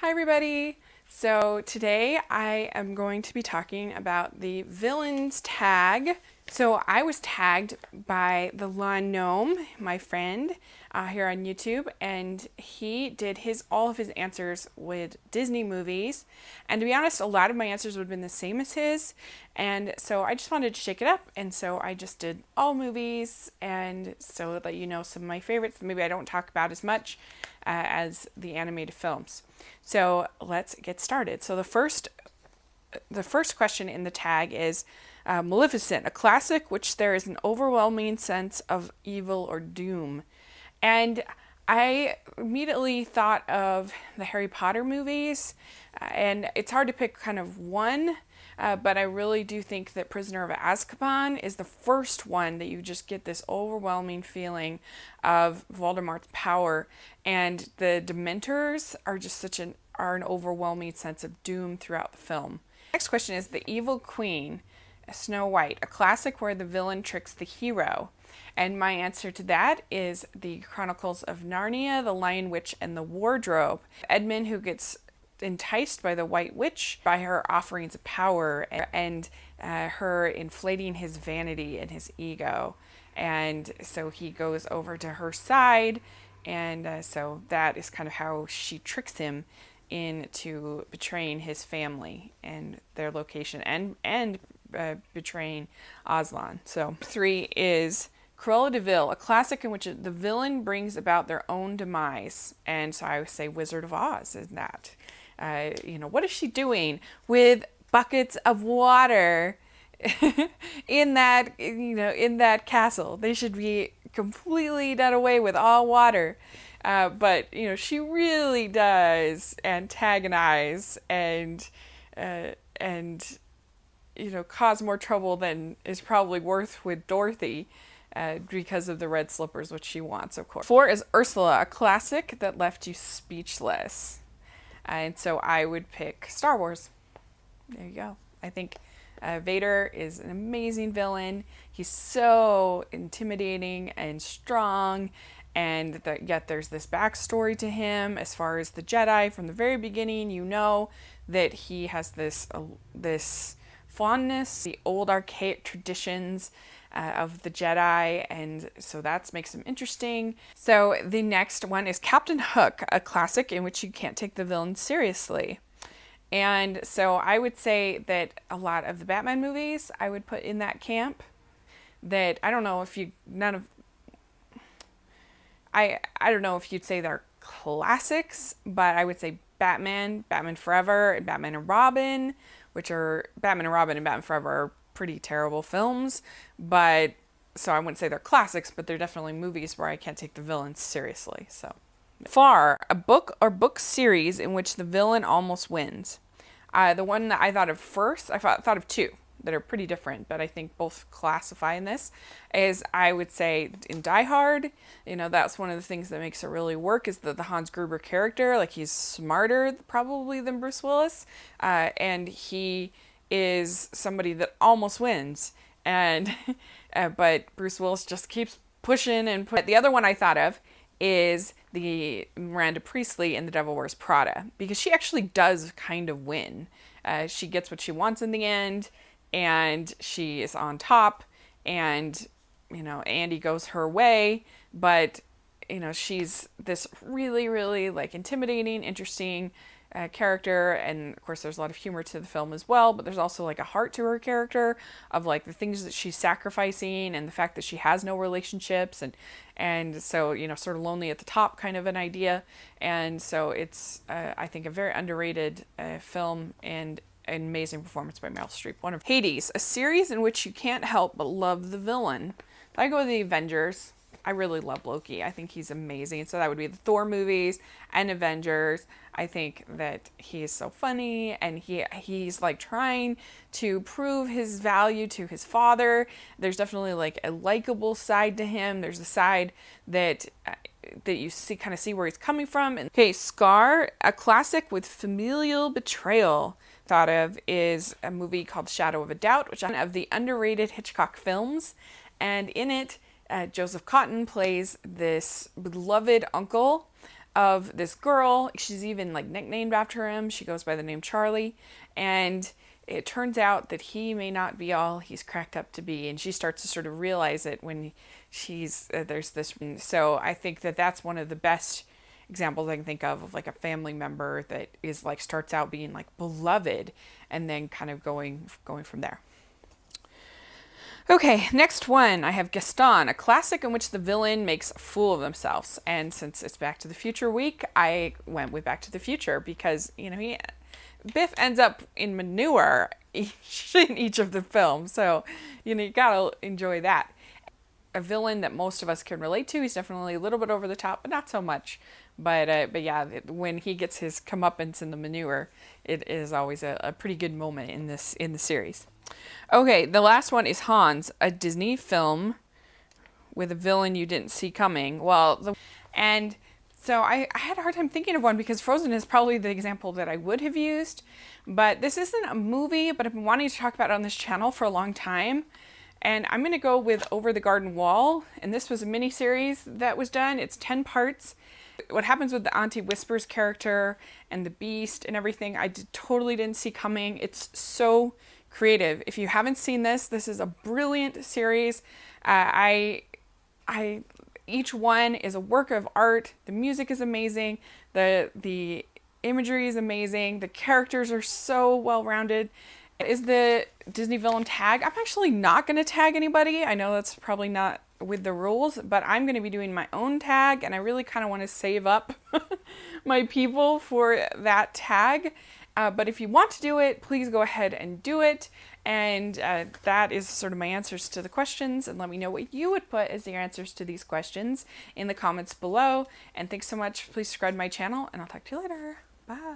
Hi everybody! So today I am going to be talking about the villains tag. So I was tagged by the Lawn Gnome, my friend, here on YouTube, and he did all of his answers with Disney movies. And to be honest, a lot of my answers would have been the same as his, and so I just wanted to shake it up, and so I just did all movies, and so that you know some of my favorites. Maybe I don't talk about as much as the animated films. So let's get started. So the first question in the tag is Maleficent, a classic which there is an overwhelming sense of evil or doom. And I immediately thought of the Harry Potter movies, and it's hard to pick kind of one, but I really do think that Prisoner of Azkaban is the first one that you just get this overwhelming feeling of Voldemort's power, and the Dementors are just an overwhelming sense of doom throughout the film. Next question is The Evil Queen, Snow White, a classic where the villain tricks the hero. And my answer to that is The Chronicles of Narnia, The Lion Witch, and the Wardrobe. Edmund, who gets enticed by the White Witch by her offerings of power and her inflating his vanity and his ego. And so he goes over to her side, and so that is kind of how she tricks him into betraying his family and their location and betraying Aslan. So 3 is Cruella de Vil, a classic in which the villain brings about their own demise. And so I would say Wizard of Oz is that. What is she doing with buckets of water in that castle? They should be completely done away with all water. But she really does antagonize and cause more trouble than is probably worth with Dorothy, because of the red slippers, which she wants, of course. 4 is Ursula, a classic that left you speechless. And so I would pick Star Wars. There you go. I think Vader is an amazing villain. He's so intimidating and strong, and yet there's this backstory to him as far as the Jedi. From the very beginning, that he has this fondness, the old archaic traditions of the Jedi, and so that makes him interesting. So the next one is Captain Hook, a classic in which you can't take the villain seriously. And so I would say that a lot of the Batman movies I would put in that camp. That I don't know if you'd say they're classics, but I would say Batman Forever, and Batman and Robin, which are Batman and Robin and Batman Forever are pretty terrible films, but so I wouldn't say they're classics, but they're definitely movies where I can't take the villains seriously. So Far, a book or book series in which the villain almost wins. The one that I thought of first, I thought of 2 that are pretty different, but I think both classify in this, is I would say in Die Hard, that's one of the things that makes it really work, is the Hans Gruber character. Like, he's smarter probably than Bruce Willis, and he is somebody that almost wins, and but Bruce Willis just keeps pushing and The other one I thought of is the Miranda Priestley in The Devil Wears Prada, because she actually does kind of win. She gets what she wants in the end, and she is on top, and Andy goes her way, but she's this really, really intimidating, interesting character, and of course there's a lot of humor to the film as well, but there's also a heart to her character of the things that she's sacrificing, and the fact that she has no relationships, and so sort of lonely at the top kind of an idea. And so it's I think a very underrated film, and an amazing performance by Meryl Streep. One of Hades, a series in which you can't help but love the villain. I go with the Avengers. I really love Loki. I think he's amazing. So that would be the Thor movies and Avengers. I think that he is so funny, and he's kind to prove his value to his father. There's definitely a likable side to him. There's a side that you see where he's coming from. And okay, Scar, a classic with familial betrayal. Thought of is a movie called Shadow of a Doubt, which is one of the underrated Hitchcock films, and in it Joseph Cotton plays this beloved uncle of this girl. She's even like nicknamed after him. She goes by the name Charlie, and it turns out that he may not be all he's cracked up to be, and she starts to sort of realize it when she's there's this. So I think that that's one of the best examples I can think of like a family member that is like starts out being like beloved and then kind of going from there. Okay, next one, I have Gaston, a classic in which the villain makes a fool of themselves. And since it's Back to the Future week, I went with Back to the Future because, you know, Biff ends up in manure in each of the films. So, you know, you gotta enjoy that. A villain that most of us can relate to. He's definitely a little bit over the top, but not so much. But yeah, when he gets his comeuppance in the manure, it is always a pretty good moment in the series. Okay, the last one is Hans, a Disney film with a villain you didn't see coming. And so I had a hard time thinking of one because Frozen is probably the example that I would have used. But this isn't a movie, but I've been wanting to talk about it on this channel for a long time. And I'm going to go with Over the Garden Wall. And this was a miniseries that was done. It's 10 parts. What happens with the Auntie Whispers character and the Beast and everything, I totally didn't see coming. It's so creative. If you haven't seen this is a brilliant series. Each one is a work of art. The music is amazing. The imagery is amazing. The characters are so well-rounded. Is the Disney villain tag? I'm actually not going to tag anybody. I know that's probably not with the rules, but I'm going to be doing my own tag, and I really kind of want to save up my people for that tag. But if you want to do it, please go ahead and do it. And that is sort of my answers to the questions. And let me know what you would put as your answers to these questions in the comments below. And thanks so much. Please subscribe to my channel, and I'll talk to you later. Bye.